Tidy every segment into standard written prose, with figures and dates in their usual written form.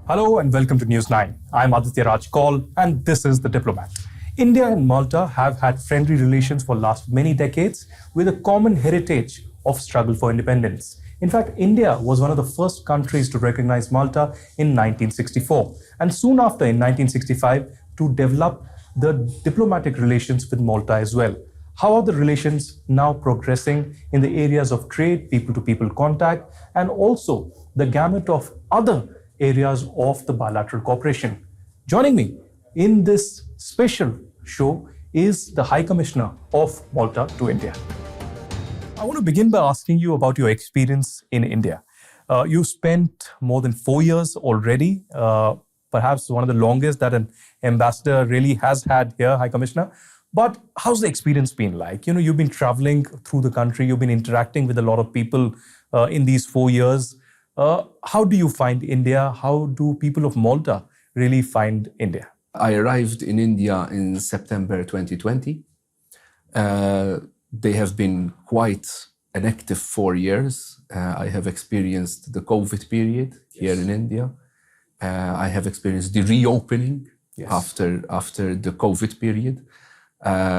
Hello and welcome to News 9. I'm Aditya Raj Kaul and this is The Diplomat. India and Malta have had friendly relations for last many decades with a common heritage of struggle for independence. In fact, India was one of the first countries to recognize Malta in 1964 and soon after in 1965 to develop the diplomatic relations with Malta as well. How are the relations now progressing in the areas of trade, people-to-people contact, and also the gamut of other areas of the bilateral cooperation? Joining me in this special show is the High Commissioner of Malta to India. I want to begin by asking you about your experience in India. You spent more than 4 years already, perhaps one of the longest that an ambassador really has had here, High Commissioner. But how's the experience been like? You've been traveling through the country, you've been interacting with a lot of people in these 4 years. How do you find India? How do people of Malta really find India? I arrived in India in September 2020. They have been quite an active 4 years. I have experienced the COVID period here in India. I have experienced the reopening after the COVID period.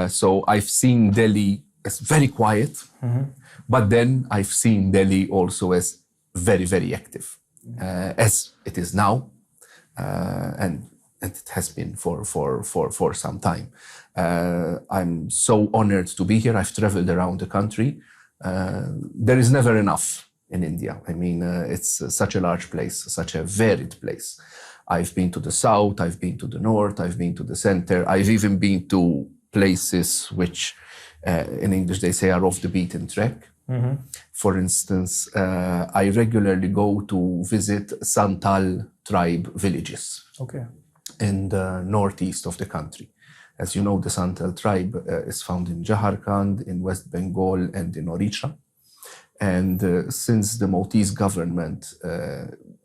So I've seen Delhi as very quiet, but then I've seen Delhi also as very, very active, as it is now, and it has been for some time. I'm so honored to be here. I've traveled around the country. There is never enough in India. I mean, it's such a large place, such a varied place. I've been to the south, I've been to the north, I've been to the center. I've even been to places which in English they say are off the beaten track. For instance, I regularly go to visit Santal tribe villages in the northeast of the country. As you know, the Santal tribe is found in Jharkhand, in West Bengal, and in Odisha. And since the Maltese government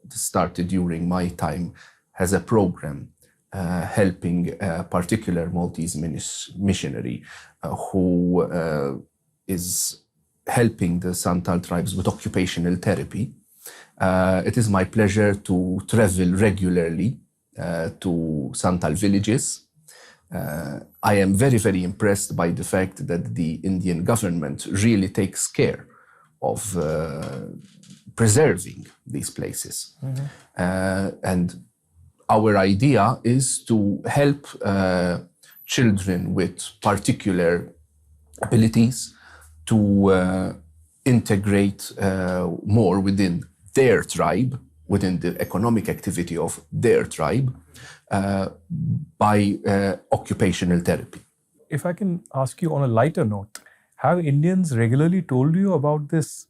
started during my time, has a program helping a particular Maltese missionary who is helping the Santal tribes with occupational therapy. It is my pleasure to travel regularly to Santal villages. I am very, very impressed by the fact that the Indian government really takes care of preserving these places. And our idea is to help children with particular abilities to integrate more within their tribe, within the economic activity of their tribe, by occupational therapy. If I can ask you on a lighter note, have Indians regularly told you about this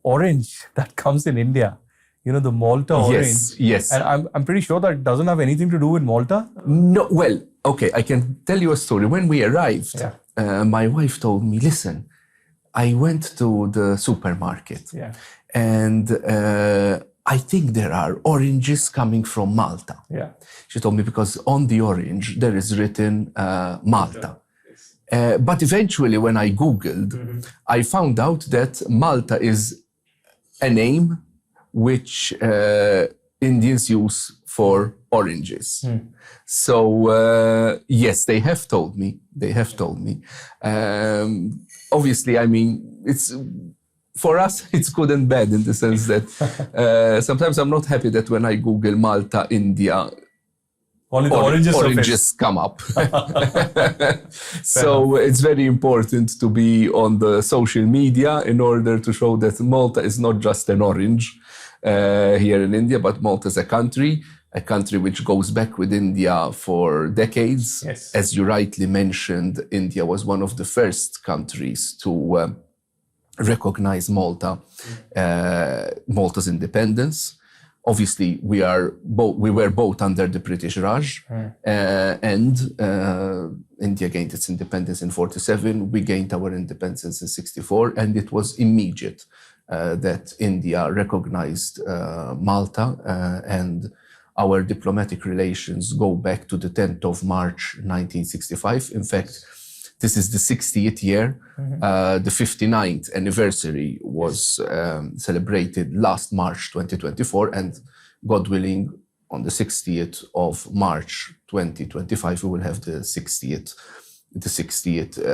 orange that comes in India? The Malta orange. Yes. And I'm pretty sure that it doesn't have anything to do with Malta? No, well, okay, I can tell you a story. When we arrived, my wife told me, listen, I went to the supermarket and I think there are oranges coming from Malta. She told me because on the orange there is written Malta. But eventually when I Googled, I found out that Malta is a name which Indians use for oranges. So yes, they have told me. Obviously, I mean, it's for us, it's good and bad in the sense that sometimes I'm not happy that when I Google Malta, India, only the oranges come up. So it's very important to be on the social media in order to show that Malta is not just an orange here in India, but Malta is a country which goes back with India for decades. As you rightly mentioned, India was one of the first countries to recognize Malta's independence. Obviously, we were both under the British Raj, and India gained its independence in 1947. We gained our independence in 1964, and it was immediate that India recognized Malta, and our diplomatic relations go back to the 10th of March 1965. In fact, this is the 60th year. The 59th anniversary was celebrated last March 2024, and God willing, on the 60th of March 2025, we will have the 60th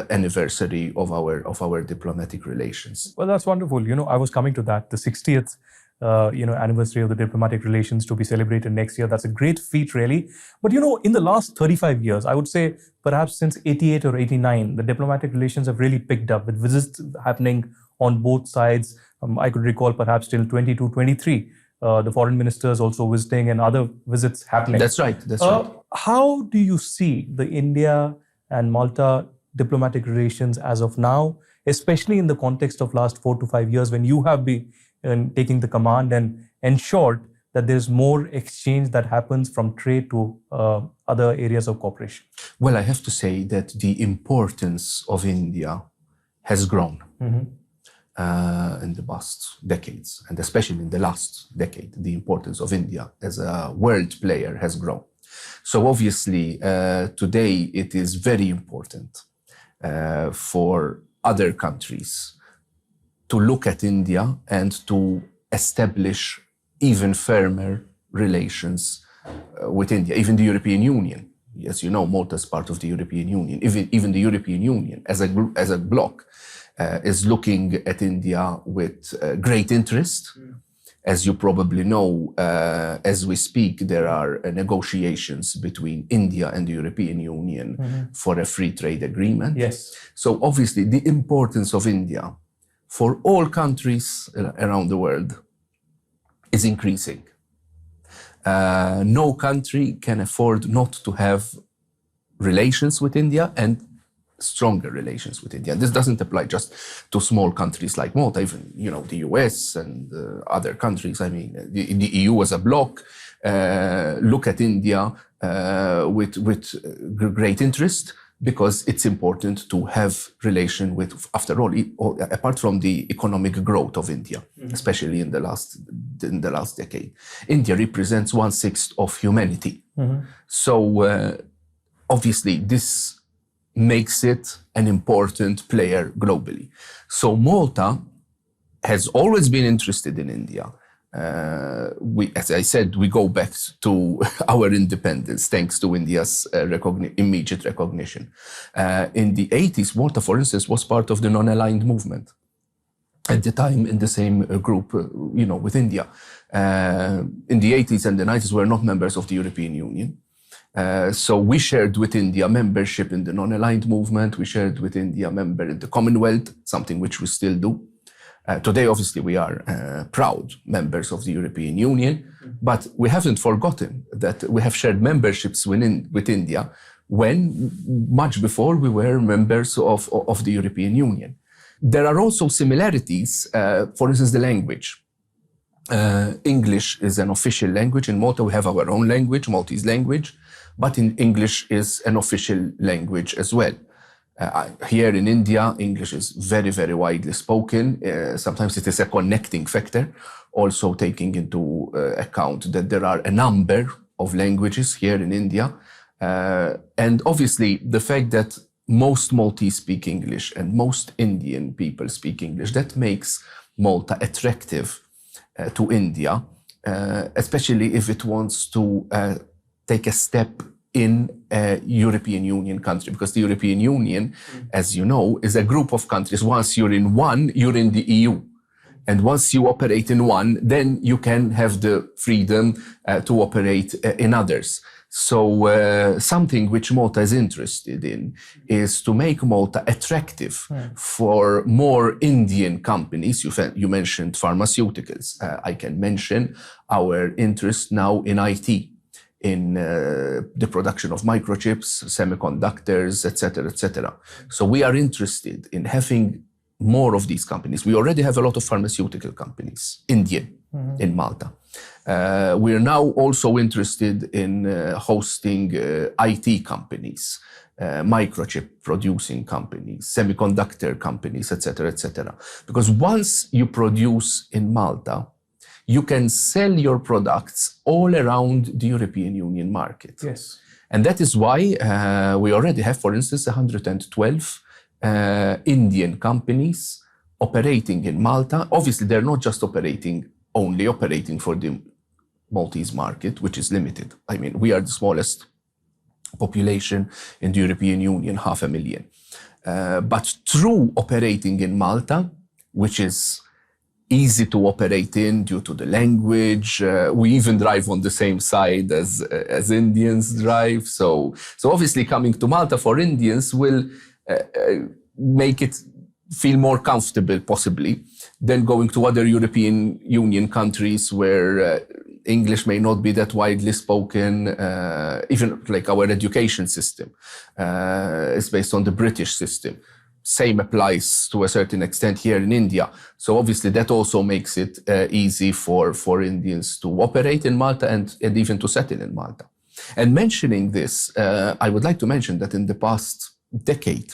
anniversary of our diplomatic relations. Well, that's wonderful. I was coming to that, the 60th anniversary of the diplomatic relations to be celebrated next year. That's a great feat, really. But in the last 35 years, I would say perhaps since 88 or 89, the diplomatic relations have really picked up with visits happening on both sides. I could recall perhaps till 22, 23, the foreign ministers also visiting and other visits happening. That's right. How do you see the India and Malta diplomatic relations as of now, especially in the context of last 4 to 5 years when you have been taking the command and ensured that there's more exchange that happens from trade to other areas of cooperation? Well, I have to say that the importance of India has grown in the past decades, and especially in the last decade, the importance of India as a world player has grown. So obviously, today it is very important for other countries to look at India and to establish even firmer relations with India, even the European Union. As you know, Malta is part of the European Union. Even the European Union as a bloc is looking at India with great interest. As you probably know, as we speak, there are negotiations between India and the European Union for a free trade agreement. Yes. So obviously the importance of India for all countries around the world is increasing. No country can afford not to have relations with India and stronger relations with India. This doesn't apply just to small countries like Malta, even the US and other countries. I mean, the EU as a bloc look at India with great interest, because it's important to have relation with, after all, apart from the economic growth of India, especially in the last decade. India represents 1/6 of humanity. So obviously this makes it an important player globally. So Malta has always been interested in India. As I said, we go back to our independence thanks to India's immediate recognition. In the 80s, Malta, for instance, was part of the non-aligned movement. At the time, in the same group, with India. In the 80s and the 90s, we were not members of the European Union. So we shared with India membership in the non-aligned movement. We shared with India member in the Commonwealth, something which we still do. Today, obviously, we are proud members of the European Union, but we haven't forgotten that we have shared memberships with India when, much before, we were members of the European Union. There are also similarities, for instance, the language. English is an official language. In Malta, we have our own language, Maltese language, but English is an official language as well. Here in India, English is very, very widely spoken. Sometimes it is a connecting factor, also taking into account that there are a number of languages here in India. And obviously, the fact that most Maltese speak English and most Indian people speak English, that makes Malta attractive to India, especially if it wants to take a step in a European Union country, because the European Union, as you know, is a group of countries. Once you're in one, you're in the EU. And once you operate in one, then you can have the freedom to operate in others. So something which Malta is interested in is to make Malta attractive for more Indian companies. You mentioned pharmaceuticals. I can mention our interest now in IT, in the production of microchips, semiconductors, etc., etc. So we are interested in having more of these companies. We already have a lot of pharmaceutical companies, Indian, in Malta. We are now also interested in hosting IT companies, microchip producing companies, semiconductor companies, etc., etc. Because once you produce in Malta, you can sell your products all around the European Union market. Yes. And that is why we already have, for instance, 112 Indian companies operating in Malta. Obviously, they're not just operating for the Maltese market, which is limited. I mean, we are the smallest population in the European Union, 500,000. But through operating in Malta, which is easy to operate in due to the language, we even drive on the same side as Indians drive. So obviously coming to Malta for Indians will make it feel more comfortable, possibly, than going to other European Union countries where English may not be that widely spoken. Even like our education system is based on the British system. Same applies to a certain extent here in India. So obviously that also makes it easy for Indians to operate in Malta and even to settle in Malta. And mentioning this, I would like to mention that in the past decade,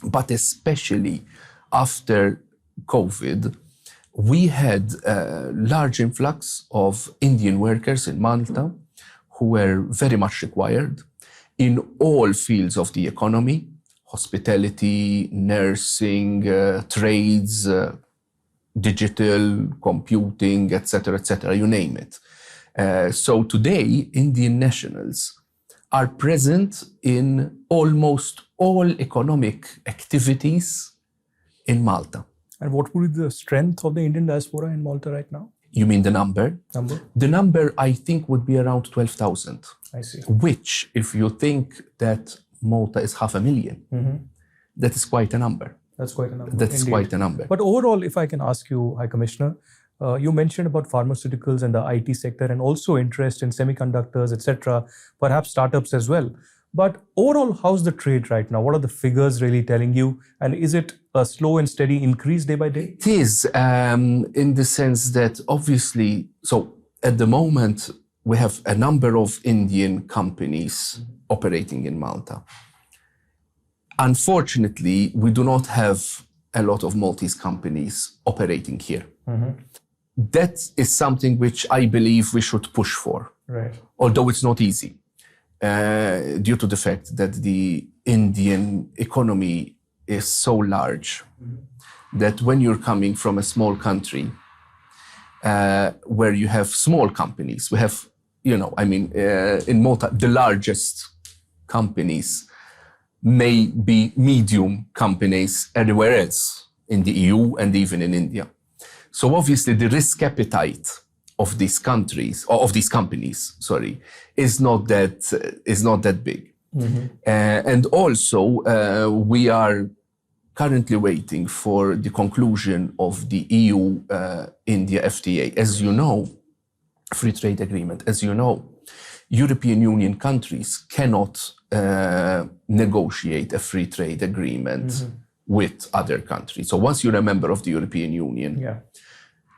but especially after COVID, we had a large influx of Indian workers in Malta who were very much required in all fields of the economy: hospitality, nursing, trades, digital, computing, etc., you name it. So today, Indian nationals are present in almost all economic activities in Malta. And what would be the strength of the Indian diaspora in Malta right now? You mean the number? The number, I think, would be around 12,000. I see. Which, if you think that Malta is 500,000, that is quite a number. That's quite a number. That's Indeed. quite a number. But overall, if I can ask you, High Commissioner, you mentioned about pharmaceuticals and the IT sector and also interest in semiconductors, etc., perhaps startups as well. But overall, how's the trade right now? What are the figures really telling you? And is it a slow and steady increase day by day? It is, in the sense that obviously, so at the moment, we have a number of Indian companies operating in Malta. Unfortunately, we do not have a lot of Maltese companies operating here. That is something which I believe we should push for, right? Although it's not easy. Due to the fact that the Indian economy is so large that when you're coming from a small country where you have small companies, we have, in Malta, the largest companies may be medium companies everywhere else in the EU and even in India. So obviously the risk appetite of these countries, or of these companies, is not that big. And also, we are currently waiting for the conclusion of the EU-India FTA. As you know, free trade agreement, as you know, European Union countries cannot negotiate a free trade agreement with other countries. So once you're a member of the European Union,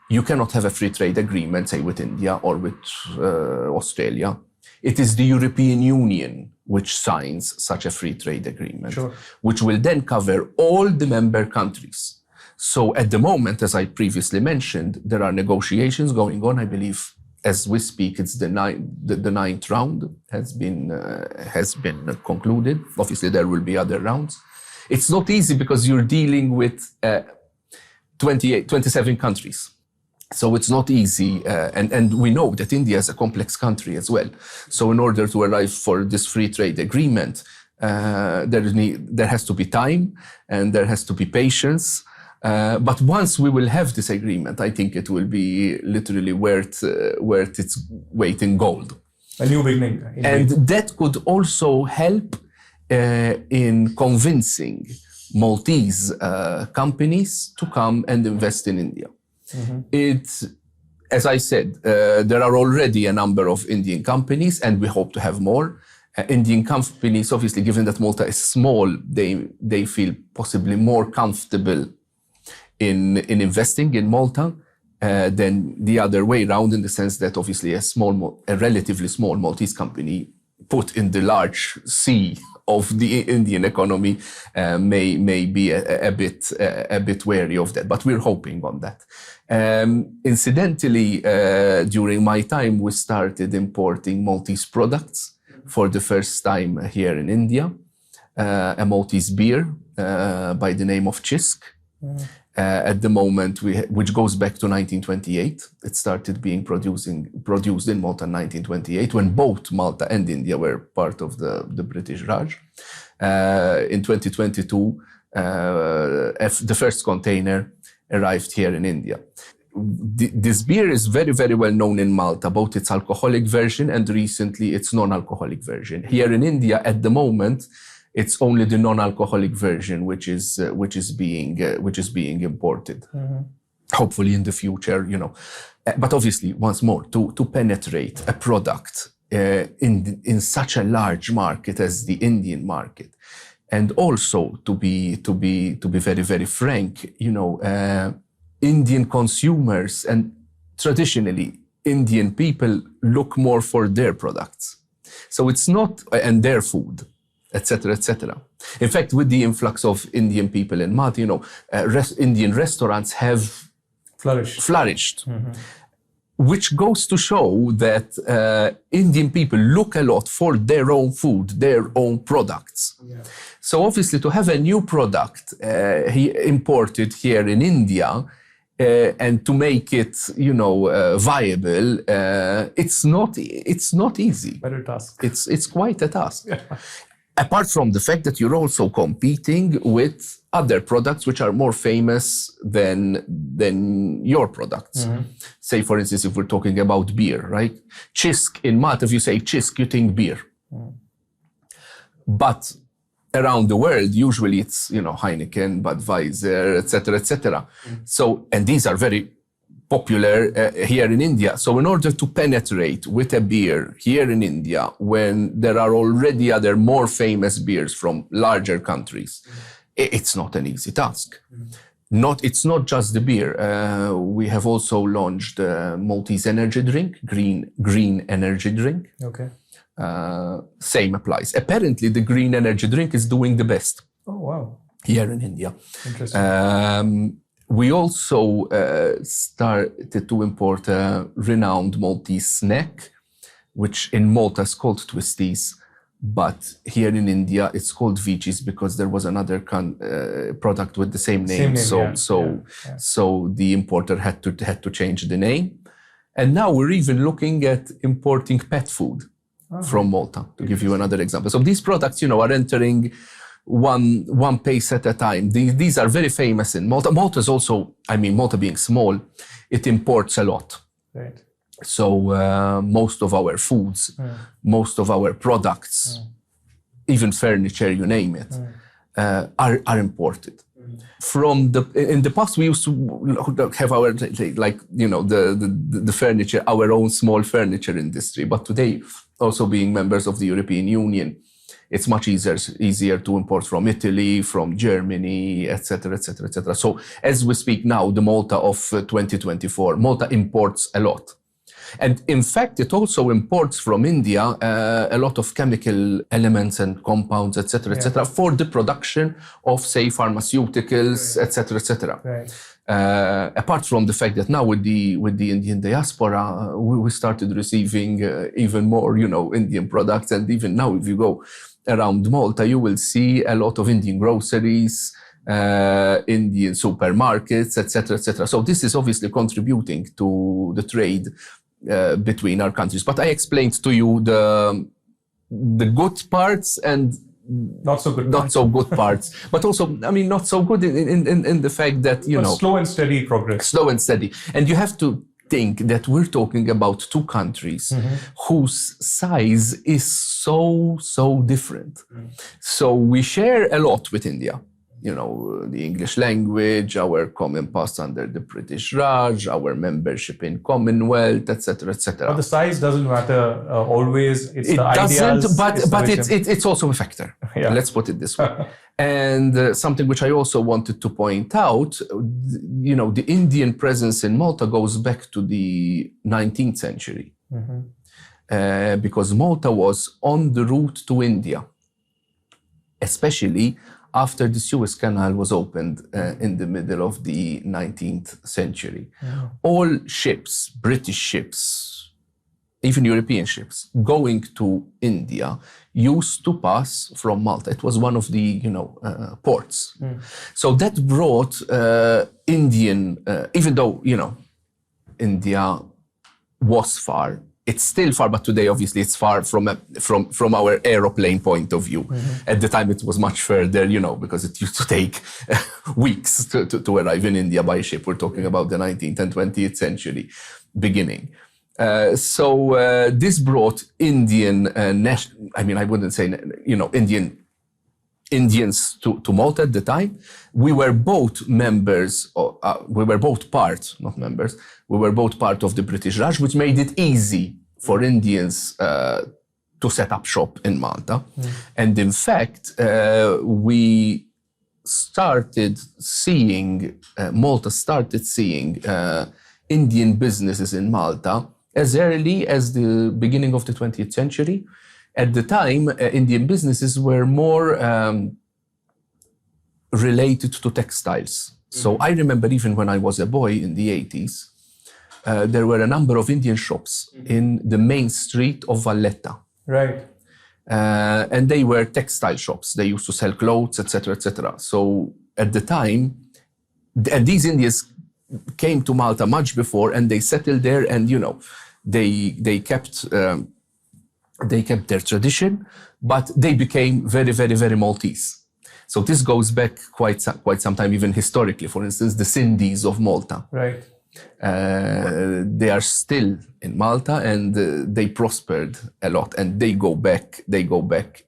you cannot have a free trade agreement, say, with India or with Australia. It is the European Union which signs such a free trade agreement, which will then cover all the member countries. So at the moment, as I previously mentioned, there are negotiations going on. I believe as we speak, it's the ninth round has been concluded. Obviously, there will be other rounds. It's not easy because you're dealing with 27 countries. So it's not easy, and we know that India is a complex country as well. So in order to arrive for this free trade agreement, there has to be time and there has to be patience. But once we will have this agreement, I think it will be literally worth its weight in gold. A new beginning. And that could also help in convincing Maltese companies to come and invest in India. As I said, there are already a number of Indian companies, and we hope to have more. Indian companies, obviously, given that Malta is small, they feel possibly more comfortable in investing in Malta than the other way around, in the sense that obviously a relatively small Maltese company put in the large sea of the Indian economy may be a bit wary of that, but we're hoping on that. Incidentally, during my time, we started importing Maltese products for the first time here in India, a Maltese beer by the name of Chisk. At the moment, which goes back to 1928. It started being produced in Malta in 1928, when both Malta and India were part of the British Raj. In 2022, the first container arrived here in India. This beer is very, very well known in Malta, both its alcoholic version and recently its non-alcoholic version. Here in India, at the moment, it's only the non-alcoholic version which is being imported. Mm-hmm. Hopefully in the future, But obviously, once more, to penetrate a product in such a large market as the Indian market, and also to be very, very frank, Indian consumers and traditionally Indian people look more for their products. So it's not, and their food, etc., etc. In fact, with the influx of Indian people in Malta, Indian restaurants have flourished. Mm-hmm. Which goes to show that Indian people look a lot for their own food, their own products. Yeah. So obviously to have a new product imported here in India and to make it, viable, it's not easy. Better task. It's quite a task. Yeah. Apart from the fact that you're also competing with other products which are more famous than your products. Mm-hmm. Say, for instance, if we're talking about beer, right? Chisk in Malta, if you say Chisk, you think beer. Mm. But around the world, usually it's, Heineken, Budweiser, etc., etc. Mm. So, and these are very popular here in India. So in order to penetrate with a beer here in India, when there are already other more famous beers from larger countries, it's not an easy task. It's not just the beer. We have also launched Maltese energy drink, green energy drink. Okay. Same applies. Apparently, the green energy drink is doing the best. Oh, wow. Here in India. Interesting. We also started to import a renowned Maltese snack, which in Malta is called Twisties, but here in India it's called Vichis because there was another product with the same name. So the importer had to change the name, and now we're even looking at importing pet food from Malta. To give you another example, so these products, are entering one pace at a time. These are very famous in Malta. Malta is also, Malta being small, it imports a lot. Right. So most of our foods, most of our products, even furniture, you name it, are imported. In the past, we used to have our, the furniture, our own small furniture industry. But today, also being members of the European Union, it's much easier to import from Italy, from Germany, etc., etc., etc. So as we speak now, the Malta of 2024, Malta imports a lot. And in fact, it also imports from India a lot of chemical elements and compounds, etc., etc., for the production of, say, pharmaceuticals, etc., etc. Right. Apart from the fact that now with the Indian diaspora, we started receiving even more, Indian products. And even now, if you go around Malta, you will see a lot of Indian groceries, Indian supermarkets, etc., etc. So this is obviously contributing to the trade between our countries. But I explained to you the good parts and not so good parts. But also, not so good in the fact that, slow and steady progress. Slow and steady. And you have to think that we're talking about two countries whose size is so different. So we share a lot with India. The English language, our common past under the British Raj, our membership in Commonwealth, etc., etc. But the size doesn't matter always. It doesn't, but it's also a factor. Yeah. Let's put it this way. And something which I also wanted to point out, the Indian presence in Malta goes back to the 19th century, because Malta was on the route to India, especially after the Suez Canal was opened in the middle of the 19th century. Yeah. All ships, British ships, even European ships going to India used to pass from Malta. It was one of the ports. So that brought Indian, even though India was far. It's still far, but today obviously it's far from our aeroplane point of view. At the time it was much further, because it used to take weeks to arrive in India by ship. We're talking about the 19th and 20th century beginning. So this brought Indian I wouldn't say Indians to Malta at the time. We were both members, we were both part, not members, we were both part of the British Raj, which made it easy for Indians to set up shop in Malta. And in fact, we started seeing, Malta started seeing Indian businesses in Malta as early as the beginning of the 20th century. At the time, Indian businesses were more related to textiles. So I remember even when I was a boy in the 80s, there were a number of Indian shops in the main street of Valletta. Right. And they were textile shops. They used to sell clothes, etc., etc. So at the time, and these Indians came to Malta much before, and they settled there, and they kept their tradition, but they became very, very, very Maltese. So this goes back quite some time, even historically. For instance, the Sindhis of Malta. Right. They are still in Malta, and they prospered a lot, and they go back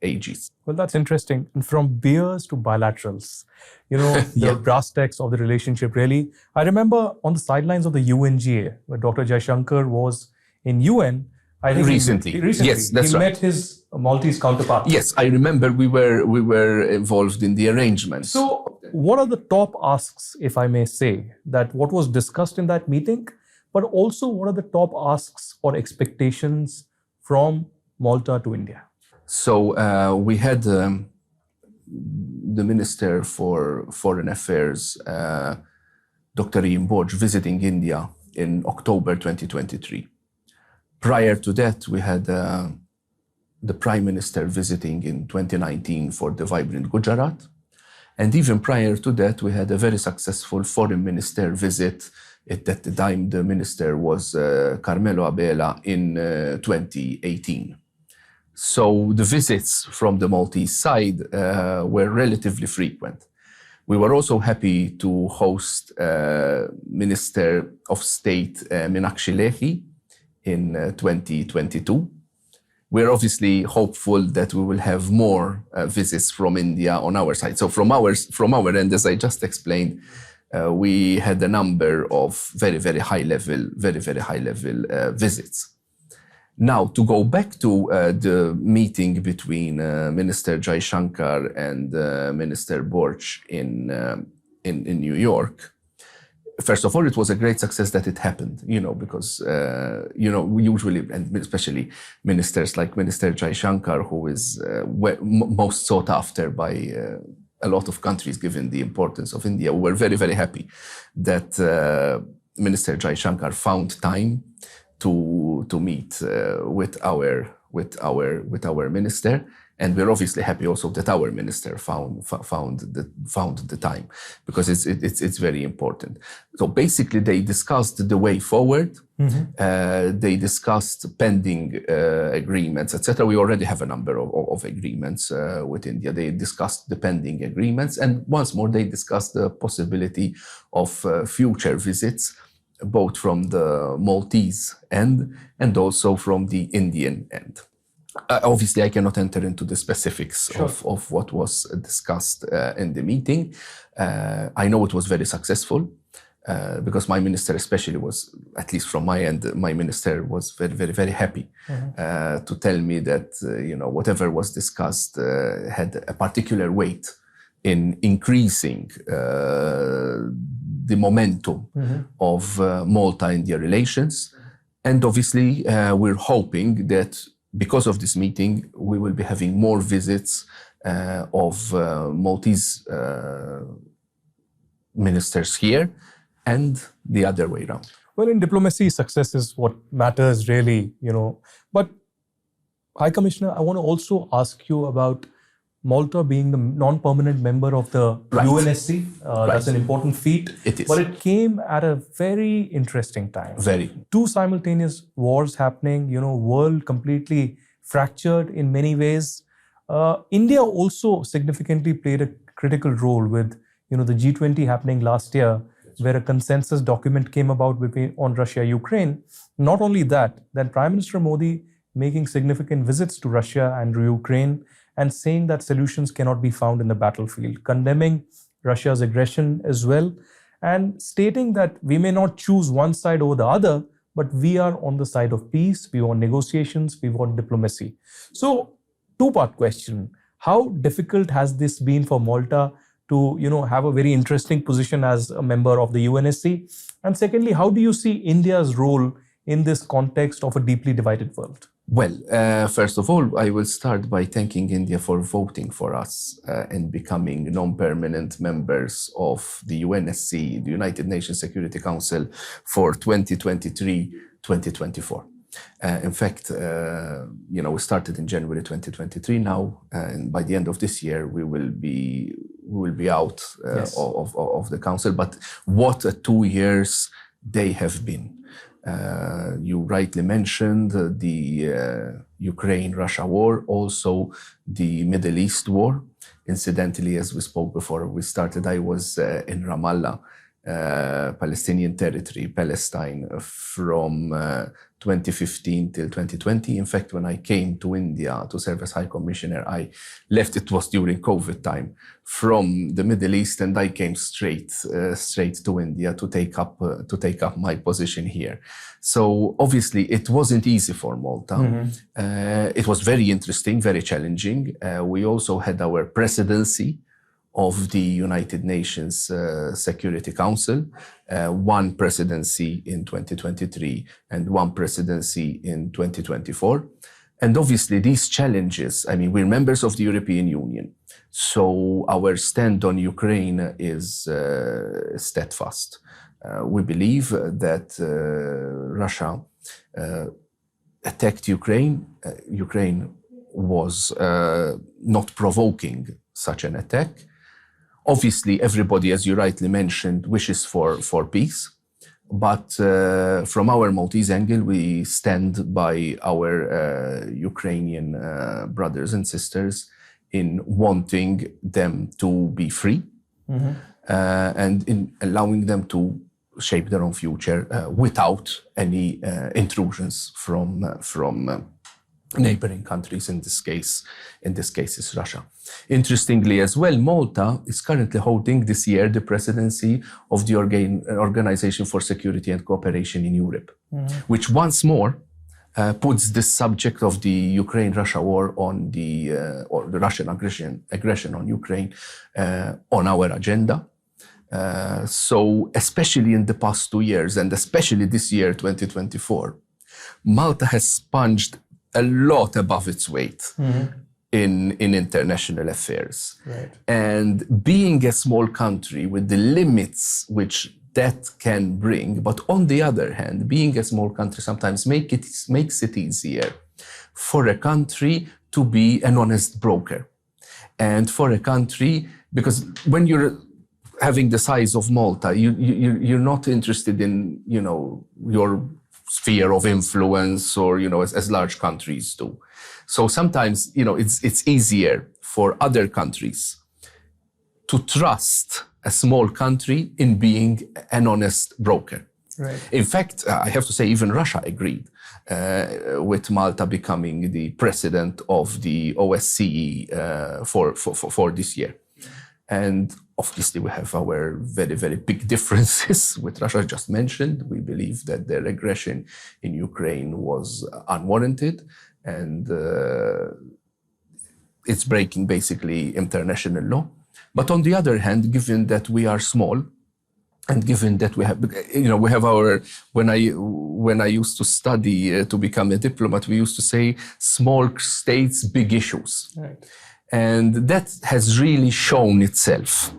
ages. Well, that's interesting. And from beers to bilaterals, the brass tacks of the relationship, really. I remember on the sidelines of the UNGA, where Dr. Jaishankar was in UN, I think recently. Yes, that's he right. met his Maltese counterpart. Yes, I remember we were involved in the arrangements. So what are the top asks, if I may say, that what was discussed in that meeting, but also what are the top asks or expectations from Malta to India? So we had the Minister for Foreign Affairs, Dr. Reuben Gauci, visiting India in October 2023. Prior to that, we had the Prime Minister visiting in 2019 for the vibrant Gujarat. And even prior to that, we had a very successful Foreign Minister visit. At that time, the minister was Carmelo Abela in 2018. So the visits from the Maltese side were relatively frequent. We were also happy to host Minister of State Meenakshi Lehi in 2022. We're obviously hopeful that we will have more visits from India on our side. So from our end, as I just explained, we had a number of very, very high level visits. Now, to go back to the meeting between Minister Jaishankar and Minister Borch in New York, first of all, it was a great success that it happened, because, we usually, and especially ministers like Minister Jaishankar, who is most sought after by a lot of countries, given the importance of India, we were very, very happy that Minister Jaishankar found time to meet with our minister. And we're obviously happy also that our minister found the time, because it's very important. So basically, they discussed the way forward. They discussed pending agreements, etc. We already have a number of agreements with India. They discussed the pending agreements, and once more, they discussed the possibility of future visits, both from the Maltese end and also from the Indian end. Obviously, I cannot enter into the specifics of what was discussed in the meeting. I know it was very successful because my minister especially was, at least from my end, my minister was very, very, very happy to tell me that, whatever was discussed had a particular weight in increasing the momentum of Malta-India relations. And obviously, we're hoping that because of this meeting, we will be having more visits of Maltese ministers here and the other way around. Well, in diplomacy, success is what matters really, But High Commissioner, I want to also ask you about Malta being the non-permanent member of the UNSC. That's an important feat. It is. But it came at a very interesting time. Very. Two simultaneous wars happening, world completely fractured in many ways. India also significantly played a critical role with, the G20 happening last year, where a consensus document came about on Russia-Ukraine. Not only that, then Prime Minister Modi making significant visits to Russia and Ukraine and saying that solutions cannot be found in the battlefield, condemning Russia's aggression as well, and stating that we may not choose one side over the other, but we are on the side of peace, we want negotiations, we want diplomacy. So, two-part question. How difficult has this been for Malta to, have a very interesting position as a member of the UNSC? And secondly, how do you see India's role in this context of a deeply divided world? Well, first of all, I will start by thanking India for voting for us and becoming non-permanent members of the UNSC, the United Nations Security Council, for 2023-2024. In fact, we started in January 2023 now, and by the end of this year, we will be out of the council. But what 2 years they have been. You rightly mentioned the Ukraine-Russia war, also the Middle East war. Incidentally, as we spoke before we started, I was in Ramallah, Palestinian territory, Palestine, from 2015 till 2020. In fact, when I came to India to serve as High Commissioner, I left, it was during COVID time, from the Middle East, and I came straight to India to take up my position here. So obviously it wasn't easy for Malta. It was very interesting, very challenging. We also had our presidency of the United Nations Security Council, one presidency in 2023 and one presidency in 2024. And obviously these challenges, we're members of the European Union, so our stand on Ukraine is steadfast. We believe that Russia attacked Ukraine. Ukraine was not provoking such an attack. Obviously, everybody, as you rightly mentioned, wishes for peace. But from our Maltese angle, we stand by our Ukrainian brothers and sisters in wanting them to be free and in allowing them to shape their own future without any intrusions from neighboring countries. In this case is Russia. Interestingly as well, Malta is currently holding this year the presidency of the Organization for Security and Cooperation in Europe, which once more puts this subject of the Ukraine-Russia war on or the Russian aggression on Ukraine on our agenda. So especially in the past 2 years, and especially this year, 2024, Malta has sponged a lot above its weight in international affairs. Right. And being a small country with the limits which that can bring, but on the other hand, being a small country sometimes makes it easier for a country to be an honest broker. And for a country, because when you're having the size of Malta, you're not interested in, your sphere of influence or, as large countries do. So sometimes, it's easier for other countries to trust a small country in being an honest broker. Right. In fact, I have to say, even Russia agreed with Malta becoming the president of the OSCE for this year. And obviously, we have our very, very big differences with Russia. I just mentioned, we believe that their aggression in Ukraine was unwarranted, and it's breaking basically international law. But on the other hand, given that we are small, and given that we have our, when I used to study to become a diplomat, we used to say small states, big issues. Right. And that has really shown itself.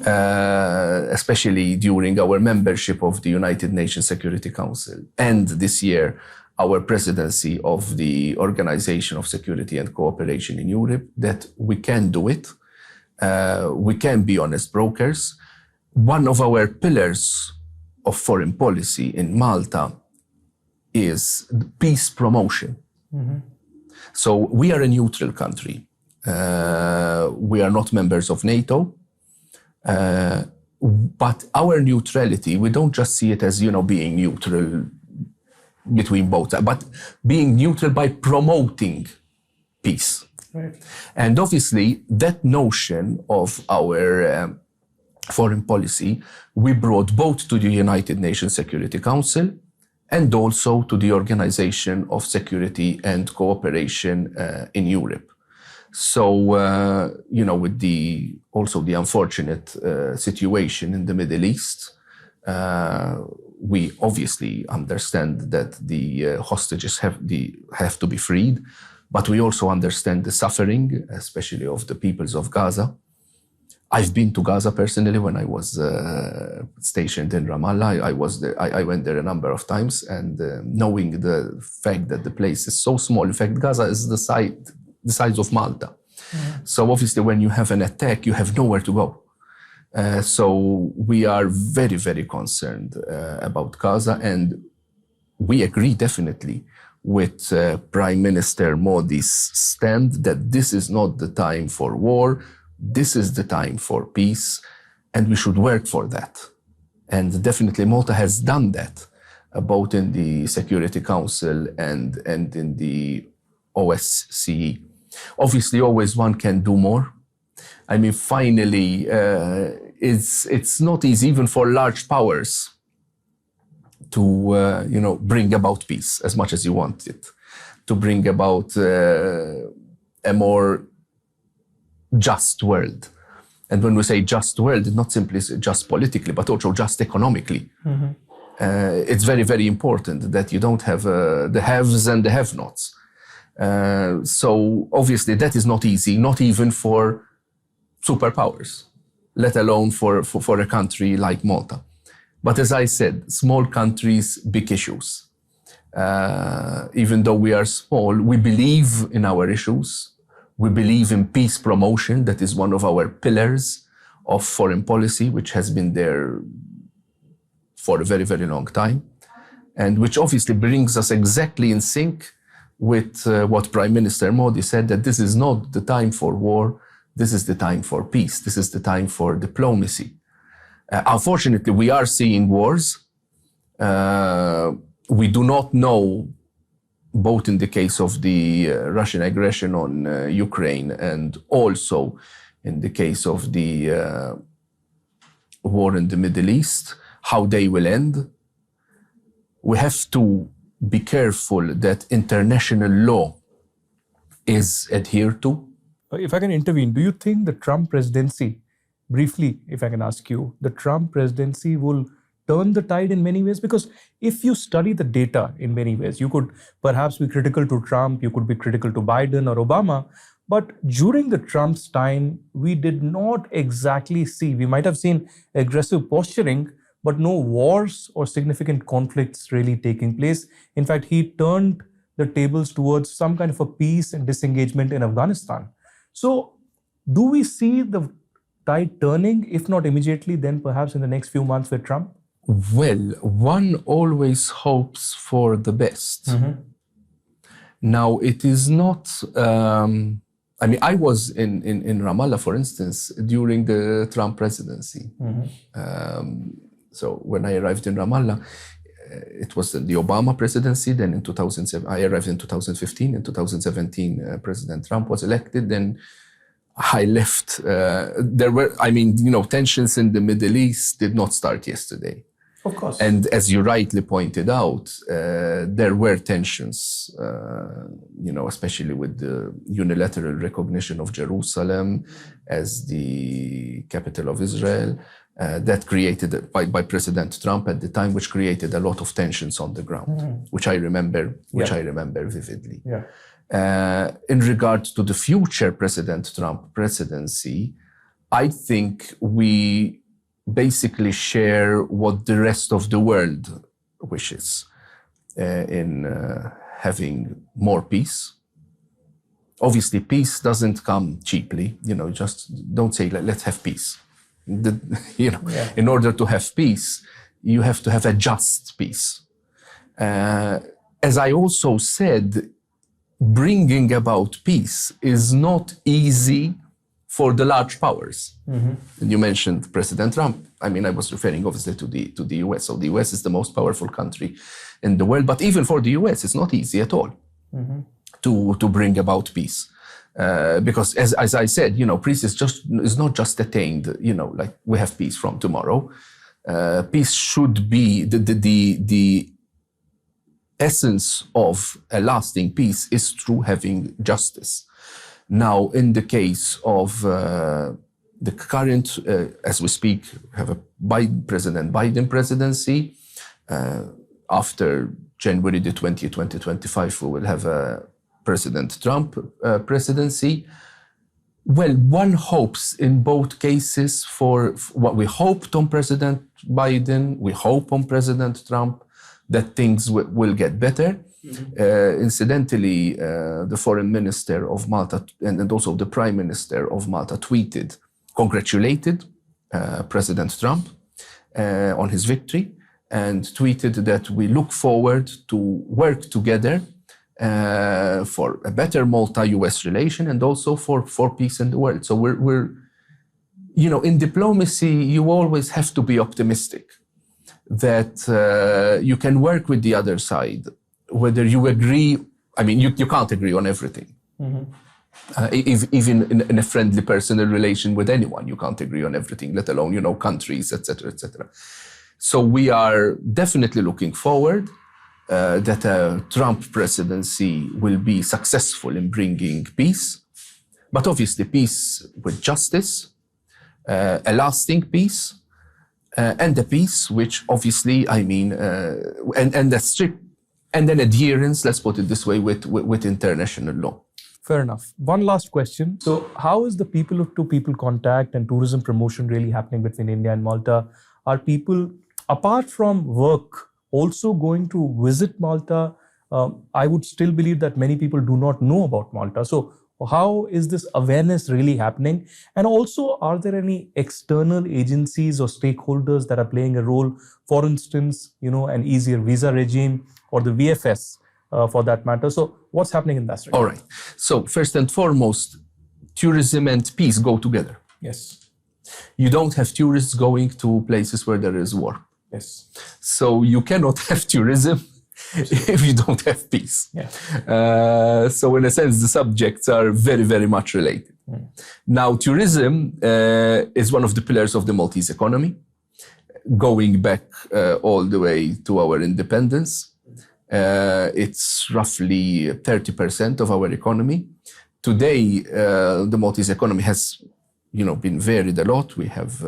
especially during our membership of the United Nations Security Council, and this year our presidency of the Organization of Security and Cooperation in Europe, that we can do it. We can be honest brokers. One of our pillars of foreign policy in Malta is peace promotion. So we are a neutral country. We are not members of NATO. But our neutrality, we don't just see it as, being neutral between both, but being neutral by promoting peace. Right. And obviously, that notion of our foreign policy, we brought both to the United Nations Security Council and also to the Organization of Security and Cooperation in Europe. So, with the unfortunate situation in the Middle East, we obviously understand that the hostages have to be freed, but we also understand the suffering, especially of the peoples of Gaza. I've been to Gaza personally when I was stationed in Ramallah. I went there a number of times, and knowing the fact that the place is so small, in fact, Gaza is the size of Malta. So obviously when you have an attack, you have nowhere to go. So we are very, very concerned about Gaza, and we agree definitely with Prime Minister Modi's stand that this is not the time for war, this is the time for peace, and we should work for that. And definitely Malta has done that, both in the Security Council and in the OSCE. Obviously, always one can do more. I mean, finally, it's not easy even for large powers to, bring about peace as much as you want it, to bring about a more just world. And when we say just world, it's not simply just politically, but also just economically. It's very, very important that you don't have the haves and the have-nots. So obviously that is not easy, not even for superpowers, let alone for a country like Malta. But as I said, small countries, big issues. Even though we are small, we believe in our issues. We believe in peace promotion. That is one of our pillars of foreign policy, which has been there for a very, very long time, and which obviously brings us exactly in sync with what Prime Minister Modi said, that this is not the time for war, this is the time for peace, this is the time for diplomacy. Unfortunately, we are seeing wars. We do not know, both in the case of the Russian aggression on Ukraine and also in the case of the war in the Middle East, how they will end. We have to be careful that international law is adhered to. If I can intervene, do you think the Trump presidency, briefly, if I can ask you, the Trump presidency will turn the tide in many ways? Because if you study the data in many ways, you could perhaps be critical to Trump, you could be critical to Biden or Obama, but during the Trump's time, we did not exactly see, we might have seen aggressive posturing, but no wars or significant conflicts really taking place. In fact, he turned the tables towards some kind of a peace and disengagement in Afghanistan. So do we see the tide turning, if not immediately, then perhaps in the next few months with Trump? Well, one always hopes for the best. Now, it is not... I was in Ramallah, for instance, during the Trump presidency. So when I arrived in Ramallah, it was the Obama presidency. Then in 2007, I arrived in 2015. In 2017, President Trump was elected. Then I left. There were, tensions in the Middle East did not start yesterday. Of course. And as you rightly pointed out, there were tensions, especially with the unilateral recognition of Jerusalem as the capital of Israel. That created by President Trump at the time, which created a lot of tensions on the ground, which I remember vividly. Yeah. In regard to the future President Trump presidency, I think we basically share what the rest of the world wishes in having more peace. Obviously, peace doesn't come cheaply. Just don't say, let's have peace. In order to have peace, you have to have a just peace. As I also said, bringing about peace is not easy for the large powers. And you mentioned President Trump. I was referring obviously to the US. So the US is the most powerful country in the world, but even for the US, it's not easy at all to bring about peace. Because as I said, peace is not just attained, like we have peace from tomorrow. Peace should be the essence of a lasting peace is through having justice. Now, in the case of the current, as we speak, have a President Biden presidency. After January the 20th, 2025, we will have a President Trump presidency. Well, one hopes in both cases for what we hoped on President Biden, we hope on President Trump, that things will get better. Incidentally, the foreign minister of Malta and also the prime minister of Malta congratulated President Trump on his victory, and tweeted that we look forward to work together for a better Malta-US relation and also for peace in the world. So we're in diplomacy, you always have to be optimistic that you can work with the other side, whether you agree. You can't agree on everything. Even in a friendly personal relation with anyone, you can't agree on everything, let alone, countries, etc., etc. So we are definitely looking forward that a Trump presidency will be successful in bringing peace, but obviously peace with justice, a lasting peace, and a peace which obviously, and a strict, and then adherence, let's put it this way, with international law. Fair enough. One last question. So how is the people-to-people contact and tourism promotion really happening between India and Malta? Are people, apart from work, also going to visit Malta? I would still believe that many people do not know about Malta. So how is this awareness really happening? And also, are there any external agencies or stakeholders that are playing a role? For instance, an easier visa regime or the VFS for that matter. So what's happening in that regard? All right. So first and foremost, tourism and peace go together. Yes. You don't have tourists going to places where there is war. Yes. So you cannot have tourism if you don't have peace. Yeah. So in a sense, the subjects are very, very much related. Now, tourism is one of the pillars of the Maltese economy, going back all the way to our independence. It's roughly 30% of our economy. Today, the Maltese economy has, been varied a lot. We have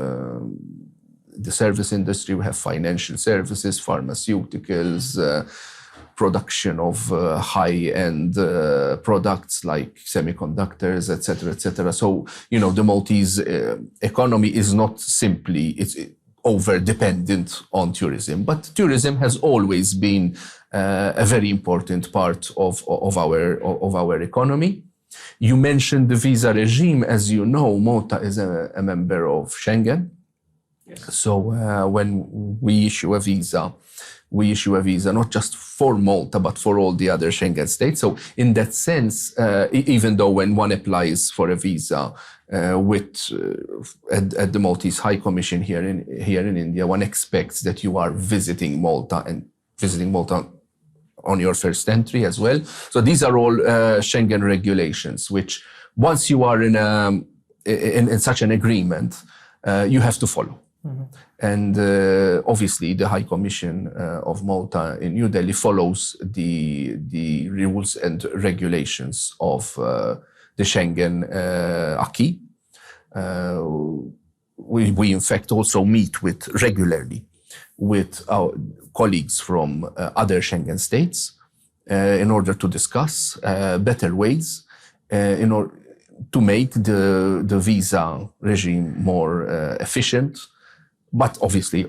the service industry, we have financial services, pharmaceuticals, production of high-end products like semiconductors, etc., etc. So, the Maltese economy is not simply it's over-dependent on tourism, but tourism has always been a very important part of our economy. You mentioned the visa regime. As you know, Malta is a member of Schengen. Yes. So when we issue a visa not just for Malta, but for all the other Schengen states. So in that sense, even though when one applies for a visa at the Maltese High Commission here in India, one expects that you are visiting Malta on your first entry as well. So these are all Schengen regulations, which once you are in such an agreement, you have to follow. And obviously, the High Commission of Malta in New Delhi follows the rules and regulations of the Schengen acquis. We in fact also meet regularly with our colleagues from other Schengen states in order to discuss better ways to make the visa regime more efficient, but obviously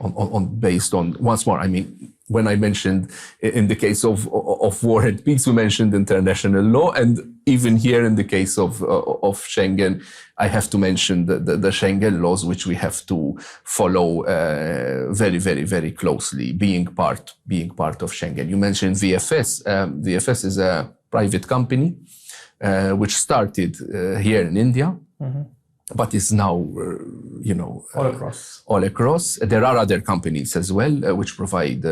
based on, once more, I mean, when I mentioned in the case of war and peace, we mentioned international law, and even here in the case of Schengen, I have to mention the Schengen laws, which we have to follow very, very, very closely, being part of Schengen. You mentioned VFS. VFS is a private company which started here in India. But is now, all across. There are other companies as well which provide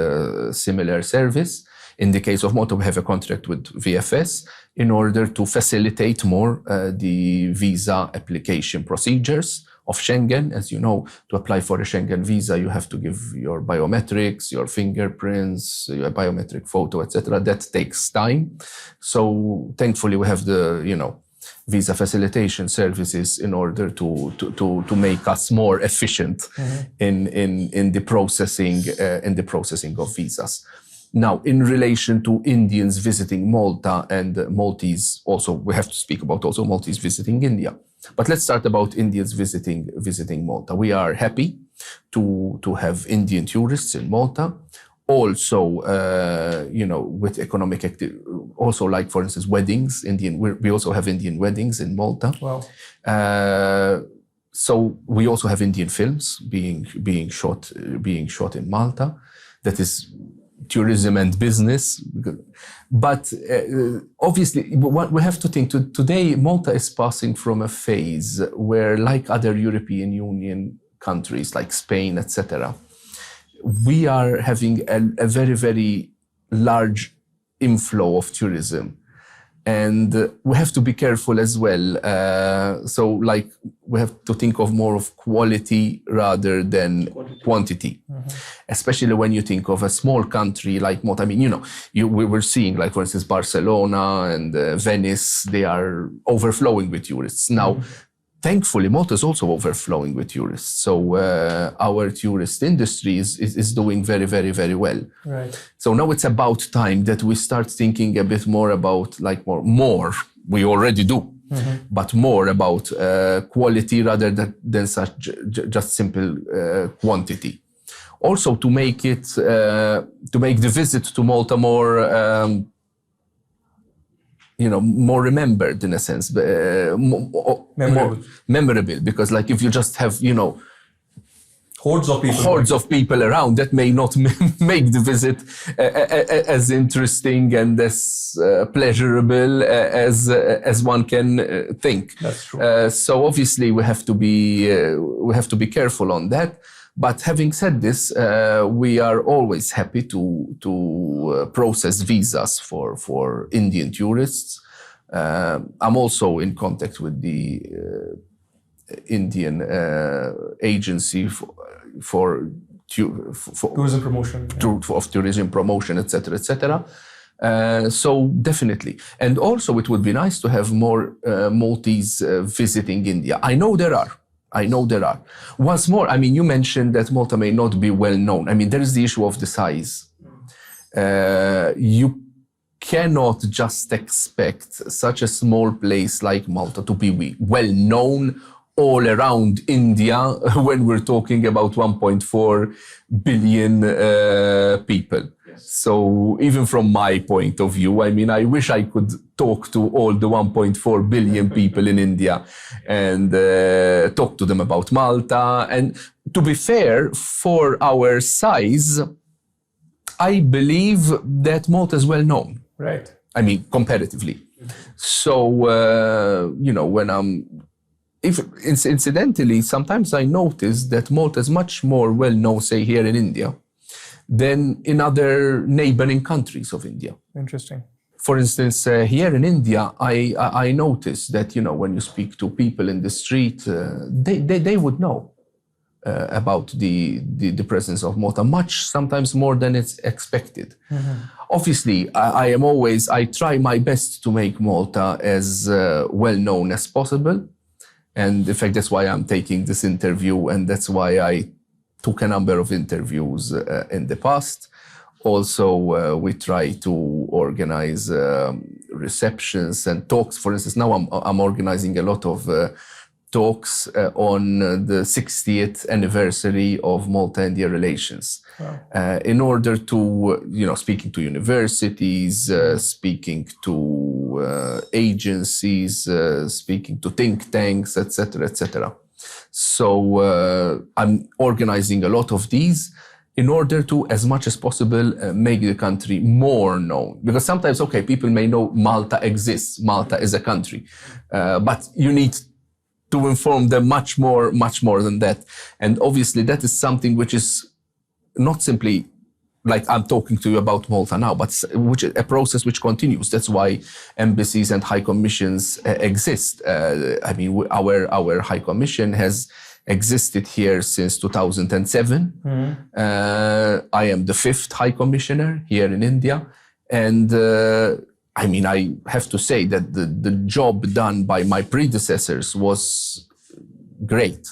similar service. In the case of Malta, we have a contract with VFS in order to facilitate more the visa application procedures of Schengen. As you know, to apply for a Schengen visa, you have to give your biometrics, your fingerprints, your biometric photo, etc. That takes time. So thankfully, we have the, visa facilitation services in order to make us more efficient in the processing of visas. Now, in relation to Indians visiting Malta and Maltese, also we have to speak about also Maltese visiting India. But let's start about Indians visiting Malta. We are happy to have Indian tourists in Malta. Also, with economic activity, also like, for instance, weddings, we also have Indian weddings in Malta. Wow. So we also have Indian films being shot in Malta. That is tourism and business. But obviously, what we have to think today, Malta is passing from a phase where, like other European Union countries, like Spain, etc., we are having a very, very large inflow of tourism. And we have to be careful as well. So like we have to think of more of quality rather than quantity. Especially when you think of a small country like Malta. I mean, we were seeing, like, for instance, Barcelona and Venice, they are overflowing with tourists. Now, thankfully, Malta is also overflowing with tourists. So our tourist industry is doing very, very, very well. Right. So now it's about time that we start thinking a bit more about, like, more. We already do, but more about quality rather than such just simple quantity. Also, to make the visit to Malta more. More remembered in a sense, more memorable, because like if you just have, hordes of people around, that may not make the visit as interesting and as pleasurable as one can think. That's true. So obviously we have to be careful on that. But having said this, we are always happy to process visas for Indian tourists. I'm also in contact with the Indian agency for tourism promotion, of tourism promotion, etc., etc. So definitely, and also it would be nice to have more Maltese visiting India. I know there are. Once more, I mean, you mentioned that Malta may not be well known. I mean, there is the issue of the size. You cannot just expect such a small place like Malta to be well known all around India when we're talking about 1.4 billion people. So even from my point of view, I mean, I wish I could talk to all the 1.4 billion people in India and talk to them about Malta. And to be fair, for our size, I believe that Malta is well known. Right. I mean, comparatively. So, incidentally, sometimes I notice that Malta is much more well known, say, here in India, than in other neighboring countries of India. Interesting. For instance, here in India, I noticed that, when you speak to people in the street, they would know about the presence of Malta, sometimes more than it's expected. Obviously, I try my best to make Malta as well known as possible. And in fact, that's why I'm taking this interview, and that's why I took a number of interviews in the past. Also, we try to organize receptions and talks. For instance, now I'm organizing a lot of talks on the 60th anniversary of Malta-India relations. Wow. In order to, speaking to universities, speaking to agencies, speaking to think tanks, etc., etc. So I'm organizing a lot of these in order to, as much as possible, make the country more known. Because sometimes, okay, people may know Malta exists, Malta is a country, but you need to inform them much more than that. And obviously that is something which is not simply like I'm talking to you about Malta now, but which is a process which continues. That's why embassies and high commissions exist. I mean, our high commission has existed here since 2007. I am the 5th high commissioner here in India. And I mean, I have to say that the job done by my predecessors was great.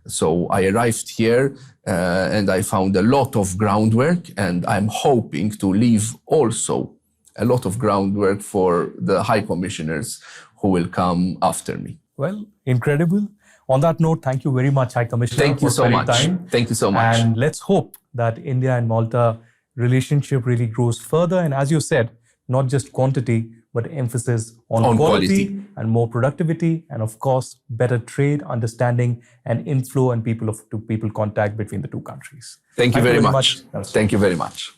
So I arrived here and I found a lot of groundwork, and I'm hoping to leave also a lot of groundwork for the high commissioners who will come after me. Well, incredible. On that note, thank you very much, High Commissioner. Thank you so much. Time. Thank you so much. And let's hope that India and Malta relationship really grows further. And as you said, not just quantity, but emphasis on quality and more productivity, and of course, better trade, understanding, and inflow and people-to-people contact between the two countries. Thank you very much. Thank you very much.